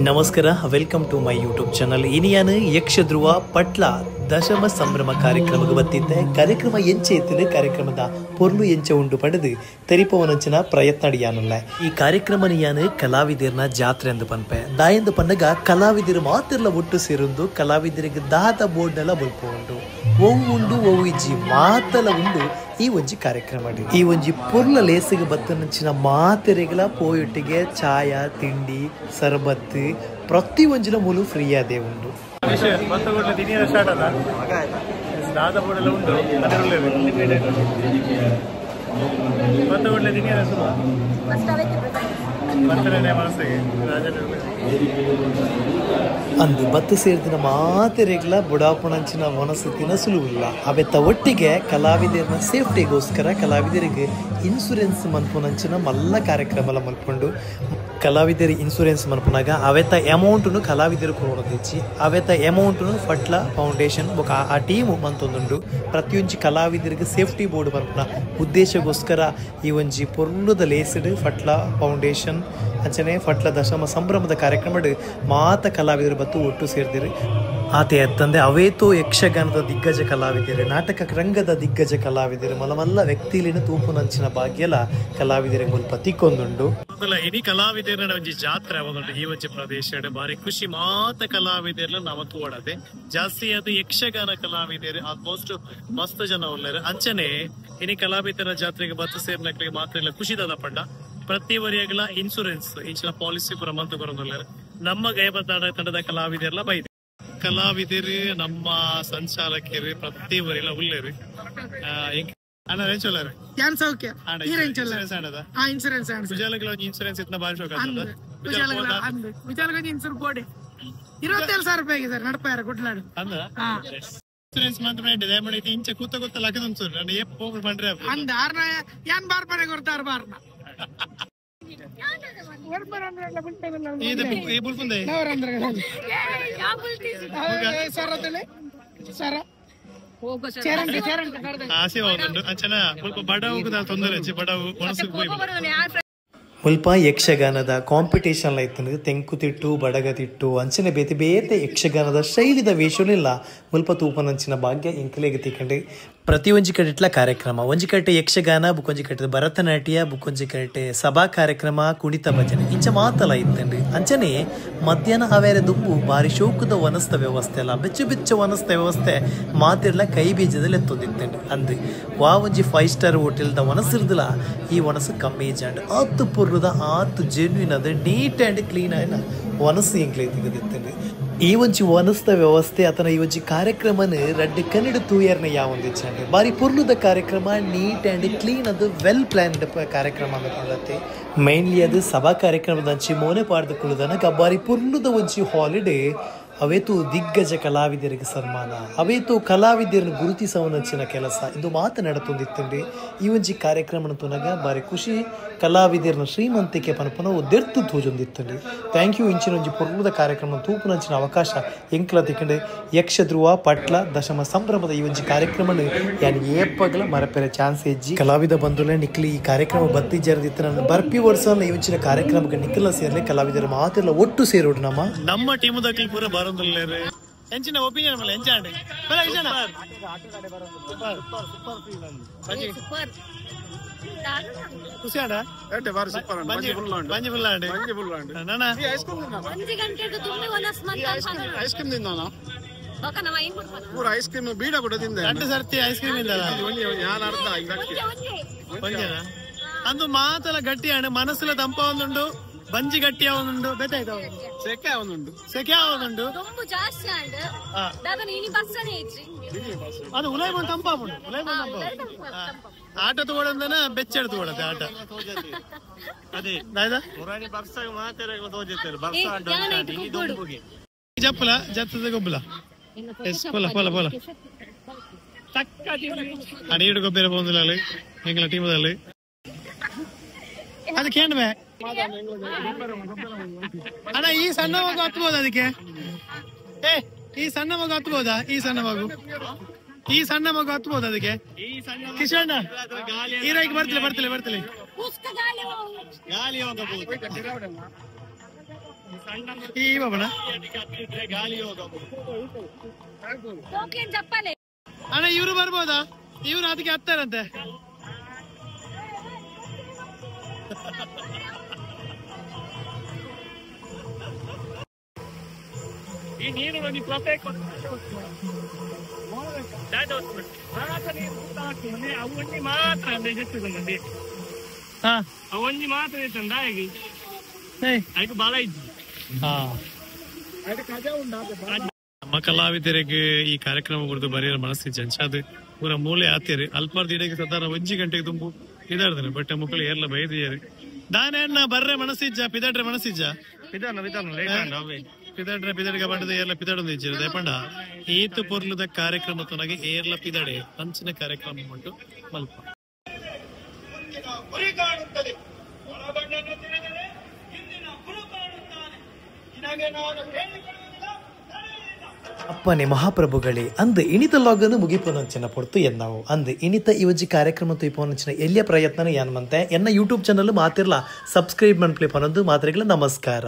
ನಮಸ್ಕಾರ, welcome to my YouTube channel. ಇನಿಯಾನು ಯಕ್ಷಧ್ರುವ ಪಟ್ಲ ದಶಮ ಸಂಭ್ರಮ ಕಾರ್ಯಕ್ರಮಕ್ಕೆ ಬತ್ತಿದ್ದೆ. ಕಾರ್ಯಕ್ರಮ ಎಂಚೆ ಎತ್ತಿದೆ, ಕಾರ್ಯಕ್ರಮದ ಪೊರ್ಲು ಎಂಚೆ ಉಂಡು ಪಡೆದು ತೆರಿಪವನಂಚಿನ ಪ್ರಯತ್ನ ಅಡಿಯಾನುಲ್ಲ. ಈ ಕಾರ್ಯಕ್ರಮ ನಿಯಾನು ಕಲಾವಿದರನ ಜಾತ್ರೆ ಎಂದು ಪನ್ಪೆ ದಾಯಂದು ಪಂಡಗ ಕಲಾವಿದರು ಮಾತೆಲ್ಲ ಒಟ್ಟು ಸೇರೊಂದು ಕಲಾವಿದರಿಗೆ ದಾದ ಬೋರ್ಡ್ನೆಲ್ಲ ಬಲ್ಪ ಉಂಡು ಒವು ಉಂಡು ಒವು ಇಜ್ಜಿ ಮಾತೆಲ್ಲ ಉಂಡು ಈ ಒಂಜಿ ಕಾರ್ಯಕ್ರಮ. ಈ ಒಂಜಿ ಪೊರ್ಲ ಲೇಸಿಗೆ ಬತ್ತನಂಚಿನ ಮಾತೆರೆಗಳ ಪೋಯೊಟ್ಟಿಗೆ ಚಾಯ ತಿಂಡಿ ಸರ್ಬತ್ ಪ್ರತಿ ಒಂಜಿನ ಮೂಲು ಫ್ರೀ ಅದೇ ಉಂಡು. ಅಂದು ಬತ್ತು ಸೇರಿದ ಮಾತೆರೆಗಳ ಬುಡಾಪಣಂಚಿನ ಮನಸ್ಸಿನ ಸುಲುವಿಲ್ಲ. ಅವೆತ್ತ ಒಟ್ಟಿಗೆ ಕಲಾವಿದರನ್ನ ಸೇಫ್ಟಿಗೋಸ್ಕರ ಕಲಾವಿದರಿಗೆ ಇನ್ಸೂರೆನ್ಸ್ ಮನ್ಪುನಂಚಿನ ಮಲ್ಲ ಕಾರ್ಯಕ್ರಮ ಮಲ್ಕೊಂಡು ಕಲಾವಿದರಿ ಇನ್ಸೂರೆನ್ಸ್ ಮನ್ಪುನಾಗ ಅವೆತ್ತ ಅಮೌಂಟನ್ನು ಕಲಾವಿದರು ಕೊಡೋದಿಚ್ಚಿ ಅವೆತ್ತ ಅಮೌಂಟನ್ನು ಫಟ್ಲ ಫೌಂಡೇಶನ್ ಆ ಟೀಮು ಮಂತೊಂದುಂಡು ಪ್ರತಿಯೊಂದು ಕಲಾವಿದರಿಗೆ ಸೇಫ್ಟಿ ಬೋರ್ಡ್ ಮನ್ಪುನ ಉದ್ದೇಶಗೋಸ್ಕರ ಈ ಒಂಜಿ ಪೊರ್ಲುದ ಲೇಸಿಡ್ ಫಟ್ಲ ಫೌಂಡೇಶನ್ ಅಂಚನೆ ಫಟ್ಲ ದಶಮ ಸಂಭ್ರಮದ ಕಾರ್ಯಕ್ರಮ ಮಾತ ಕಲಾವಿದರು ಬತ್ತು ಒಟ್ಟು ಸೇರಿದಿರಿ. ಆತ ಎತ್ತಂದೆ ಅವೇತೋ ಯಕ್ಷಗಾನದ ದಿಗ್ಗಜ ಕಲಾವಿದರು, ನಾಟಕ ರಂಗದ ದಿಗ್ಗಜ ಕಲಾವಿದರು, ಮಲ್ಲ ವ್ಯಕ್ತಿಲಿನ ತೂಪುನಂಚಿನ ಭಾಗ್ಯಲ ಕಲಾವಿದರ ಮುಲ್ಪ ತಿಕ್ಕೊಂದುಂಡು. ಇಡೀ ಕಲಾವಿದರ ಒಂಜಿ ಜಾತ್ರೆ ಆವೊಂದುಂಡು ಈ ಒಂಜಿ ಪ್ರದೇಶ ಬಾರಿ ಖುಷಿ ಮಾತ ಕಲಾವಿದರ್ಲ ನಮಕ್ ಓಡದೆ ಜಾಸ್ತಿ ಅದು ಯಕ್ಷಗಾನ ಕಲಾವಿದರು ಆಲ್ಮೋಸ್ಟ್ ಮಸ್ತ್ ಜನ ಉಳ್ಳರು. ಅಂಚನೆ ಇನಿ ಕಲಾವಿದರ ಜಾತ್ರೆಗೆ ಬತ್ತು ಸೇರ್ನಕ್ಲಿಗೆ ಮಾತ್ರ ಇಲ್ಲ ಖುಷಿದಾದ ಪಂಡ ಪ್ರತಿ ವರಿಯಾಗಲ ಇನ್ಸೂರೆನ್ಸ್ ಇಂಚಿನ ಪಾಲಿಸಿ ಪುರ ಮಂತು ಕೊರೊಂದುಲ್ಲೆರ್. ನಮ್ಮ ಗೈಬತಾಡ ತಂಡದ ಕಲಾವಿದರ್ಲ ಬೈದೆ ಕಲಾವಿದರು ನಮ್ಮ ಸಂಚಾಲಕರು ಪ್ರತಿ ವರಿಯಲ್ಲ ಉಳ್ಳೇರು ಅಣ್ಣ ರೇಂಚೋಲ್ಲರು ಯಾನ್ ಸೌಖ್ಯ ಇನ್ಸೂರೆನ್ಸ್ ಇನ್ಸೂರೆನ್ಸ್ ಇತ್ನ ಭಾರಿ ಶೋಕ ಇನ್ಸೂರ್ ಬೋಡಿ 27,000 ರೂಪಾಯಿಗೆ ಸರ್ ನಡಪಾರ ಗುಡ್ಲಾಡು ಇನ್ಸೂರೆನ್ಸ್ ಮಾತ್ರ ದಯಮಾಡಿ ಇಂಚ ಕೂತ ಕೂತ ಲಕ್ಕದ ನಾನು ಏಪ್ ಹೋಗಿ ಬಂದ್ರೆ ಅಂದ ಆರ್ನ ಯಾನ್ ಬಾರ್ ಪಡೆ ಕೊಡ್ತಾರ ಬಾರ್ನ ಮುಲ್ಪ ಯಕ್ಷಗಾನದ ಕಾಂಪಿಟೇಷನ್ ಆಯ್ತು ತೆಂಕುತಿಟ್ಟು ಬಡಗತಿಟ್ಟು ಅಂಚನೆ ಬೇತೆ ಬೇತೆ ಯಕ್ಷಗಾನದ ಶೈಲಿದ ವೇಷನಿಲ್ಲ ಮುಲ್ಪ ತೂಪನಂಚಿನ ಭಾಗ್ಯ ಇಂಕಲೆಗೆ ತಿಕ್ಕಂಡು ಪ್ರತಿ ಒಂಜಿ ಕಡೆ ಇಟ್ಲ ಕಾರ್ಯಕ್ರಮ ಒಂಜಿ ಕಟ್ಟೆ ಯಕ್ಷಗಾನ ಬುಕ್ಕೊಂಜಿ ಕಟ್ಟೆ ಭರತನಾಟ್ಯ ಬುಕ್ಕೊಂಜಿ ಕಟ್ಟೆ ಸಭಾ ಕಾರ್ಯಕ್ರಮ ಕುಣಿತ ಭಜನೆ ಇಂಚ ಮಾತಲ್ಲ ಇತ್ತಂಡು. ಅಂಚನೆ ಮಧ್ಯಾಹ್ನ ಅವೇರೆ ದುಂಬು ಬಾರಿ ಶೋಕದ ವನಸ್ತ ವ್ಯವಸ್ಥೆ ಅಲ್ಲ ಬೆಚ್ಚ ಬೆಚ್ಚ ವನಸ್ತ ವ್ಯವಸ್ಥೆ ಮಾತಿರ್ಲ ಕೈ ಬೀಜದಲ್ಲಿ ಎತ್ತೊಂದಿತ್ತಂಡು. ಅಂದು ವಾ ಒಂಜಿ 5 ಸ್ಟಾರ್ ಹೋಟೆಲ್ದ ವನಸಿರ್ದಿಲ್ಲ ಈ ವನಸು ಕಮ್ಮಿ ಜಾಂಡ್ ಆತು ಪುರ್ರದ ಆತು ಜೆನ್ವಿನ್ ಅದ ನೀಟ್ ಆ್ಯಂಡ್ ಕ್ಲೀನ್ ಆಯ್ನ ವನಸ್ಸು ಇಂಕ್ಲೇ ತೆಗೆದಿತ್ತಂಡು. ಈ ಒಂಜಿ ವನಸ್ತ ವ್ಯವಸ್ಥೆ ಅಥವಾ ಈ ಒಂಜಿ ಕಾರ್ಯಕ್ರಮನ ರಡ್ಡು ಕನ್ನಡ ತೂಯರ್ನ ಯಾವೊಂದು ಇಚ್ಛೆ ಬಾರಿ ಪುರ್ಲುದ ಕಾರ್ಯಕ್ರಮ ನೀಟ್ ಆ್ಯಂಡ್ ಕ್ಲೀನ್ ಅದು ವೆಲ್ ಪ್ಲಾನ್ಡ್ ಕಾರ್ಯಕ್ರಮ ಅಂದತ್ತೆ. ಮೈನ್ಲಿ ಅದು ಸಭಾ ಕಾರ್ಯಕ್ರಮದ ಅಂಚಿ ಮೋನೆ ಪಾಡ್ದು ಕುಳಿದನಗ ಬಾರಿ ಪುರ್ಲುದ ಒಂಜಿ ಹಾಲಿಡೇ ಅವೇತು ದಿಗ್ಗಜ ಕಲಾವಿದರಿಗೆ ಸನ್ಮಾನ ಅವೇತು ಕಲಾವಿದರನ್ನು ಗುರುತಿಸವನಂಚಿನ ಕೆಲಸ ಇದು ಮಾತನಾಡತೊಂದಿತ್ತಂಡಿ. ಈ ಒಂಜಿ ಕಾರ್ಯಕ್ರಮ ತುನಗ ಬಾರಿ ಖುಷಿ ಕಲಾವಿದರನ್ನ ಶ್ರೀಮಂತಿಕೆ ಪನಪನ ಒದ್ದೆರ್ತು ತೂಜೊಂದಿತ್ತಂಡಿ. ಥ್ಯಾಂಕ್ ಯು ಇಂಚಿನ ಒಂಜಿ ಪೊರ್ಲುದ ಕಾರ್ಯಕ್ರಮ ತೂಪುನಂಚಿನ ಅವಕಾಶ ಎಂಕ್ಲ ತಿಕ್ಕಂಡು ಯಕ್ಷಧ್ರುವ ಪಟ್ಲ ದಶಮ ಸಂಭ್ರಮದ ಈ ಒಂಜಿ ಕಾರ್ಯಕ್ರಮ ಯಾನ್ ಏಪಗ್ಲ ಮರಪೆರ ಚಾನ್ಸ್ ಹೆಜ್ಜಿ ಕಲಾವಿದ ಬಂಧುಲೆ ನಿಕ್ಲಿ ಈ ಕಾರ್ಯಕ್ರಮ ಬತ್ತಿ ಜರದಿತ್ತು ನಾನು ಬರ್ಪಿ ವರ್ಷ ಈ ಒಂಚಿನ ಕಾರ್ಯಕ್ರಮಕ್ಕೆ ನಿಖಲ ಸೇರ್ಲೆ ಕಲಾವಿದರ ಮಾತೆಲ್ಲ ಒಟ್ಟು ಸೇರೋಡು ನಮ್ಮ ಟೀಮದ ಪೂರ ಎಂಚಿನ ಒಪಿನಿಯನ್ ಮೇಲೆ ಎಂಚಾಂಡಿ ಖುಷಿಯಾಡ ಬಂಜಿ ಫುಲ್ ಆಂಡಿ ಐಸ್ ಕ್ರೀಮ್ ತಿಂದ ಪೂರ ಐಸ್ ಕ್ರೀಮ್ ಬೀಡ ಕೂಡ ತಿಂದ 2 ಸರ್ತಿ ಐಸ್ ಕ್ರೀಮ್ ಇಲ್ಲ ಅಂದು ಮಾತೆಲ್ಲ ಗಟ್ಟಿ ಆಂಡ್ ಮನಸ್ಸೆಲ್ಲ ತಂಪ ಒಂದುಂಡು ಬಂಜಿ ಗಟ್ಟಿ ಅವನುಂಡು ಬೆತ್ತಾಯ್ತು ಸೆಕೆ ಅವನುಂಡು ಅದು ಉಲೈ ಬಂದು ತಂಪಾಪುಂಡು ಆಟ ತಗೊಳ್ಳಂದನ ಬೆಚ್ಚ ತಗೊಳ್ಳತ್ತೆ ಆಟ ಅದೇ ಜಪ್ಪಲ ಜತ್ತದ ಗೊಬ್ಬಲ ಪೊಲ ಪೊಲ ಪೊಲ ಅಡಿಯಡು ಗೊಬ್ಬರ ಬಂದಿಲ್ಲ ಹೆಂಗಲ ಟೀಮದಲ್ಲಿ ಅದಕ್ಕೇನು ಅಣ್ಣ ಈ ಸಣ್ಣ ಮಗು ಹತ್ಬೋದ ಅದಕ್ಕೆ ಈ ಸಣ್ಣ ಮಗು ಹತ್ಬೋದಾ ಈ ಸಣ್ಣ ಮಗು ಹತ್ಬೋದು ಅದಕ್ಕೆ. ಕಿಶಣ್ಣ ಈರಾಗಿ ಬರ್ತಿಲ್ಲ. ಈ ಬಾಬಣ ಅಣ್ಣ ಇವ್ರು ಬರ್ಬೋದಾ? ಇವ್ರು ಅದಕ್ಕೆ ಹತ್ತಾರಂತೆ. ಈ ನೀರು ಪ್ರತ್ಯೇಕ ಅವನ್ನಿ ಮಾತ್ರ ಮಂದಿ ಅವನ್ನಿ ಮಾತ್ರ ಇತ್ತಂದ ಅದಕ್ಕೆ ಬಾಳ ಇದ್ದು ನಮ್ಮ ಕಲಾವಿದರಿಗೆ ಈ ಕಾರ್ಯಕ್ರಮ ಕುರಿತು ಬರೆಯಲು ಮನಸ್ಸಿಗೆ ಜಂಚಾದು ಪೂರ ಮೂಲೆ ಆತೀರಿ ಅಲ್ಪಾರ್ದ ಇಡಕ್ಕೆ ಸಾಧಾರಣ 1 ಗಂಟೆಗೆ ತುಂಬು ಇದಾಡ್ತಾನೆ ಬಟ್ ಮಕ್ಕಳು ಏರ್ಲ ಬೈದಿಯಾರಿ ದಾನ ಬರ್ರೆ ಮನಸ್ಸಿಜ್ಜ ಪಿದಾಡ್ರೆ ಮನಸ್ಸಿಜ್ಜ ಪಿದಾಡ್ರೆ ಪಿದಾಡಿಗೆ ಬಂಡದ ಏರ್ಲ ಪಿದಾಡೊಂದು ಇಜ್ಜಿರ ದಯಪಂಡ ಈತು ಪೊರ್ಲದ ಕಾರ್ಯಕ್ರಮ ತೊನಗೆ ಏರ್ಲ ಪಿದಾಡೆ ಅಂಚಿನ ಕಾರ್ಯಕ್ರಮ ಉಂಟು ಮಲ್ಪ ಅಪ್ಪನೆ ಮಹಾಪ್ರಭುಗಳೇ ಅಂದು ಇಣಿತ ಲಾಗನ್ನು ಮುಗಿಪೋನಂಚಿನ ಪೊರ್ತು ಎನ್ನಾವು ಅಂದು ಇಣಿತ ಇವಜ್ಜಿ ಕಾರ್ಯಕ್ರಮ ತುಯ್ಪೋನಂಚಿನ ಎಲ್ಲಿಯ ಪ್ರಯತ್ನ ಏನ್ಮಂತೆ ಎನ್ನ ಯೂಟ್ಯೂಬ್ ಚಾನಲ್ ಮಾತಿರ್ಲ ಸಬ್ಸ್ಕ್ರೈಬ್ ಮನ್ಪ್ಲೆ ಪನೊಂದು ಮಾತ್ರೆಗಳ ನಮಸ್ಕಾರ.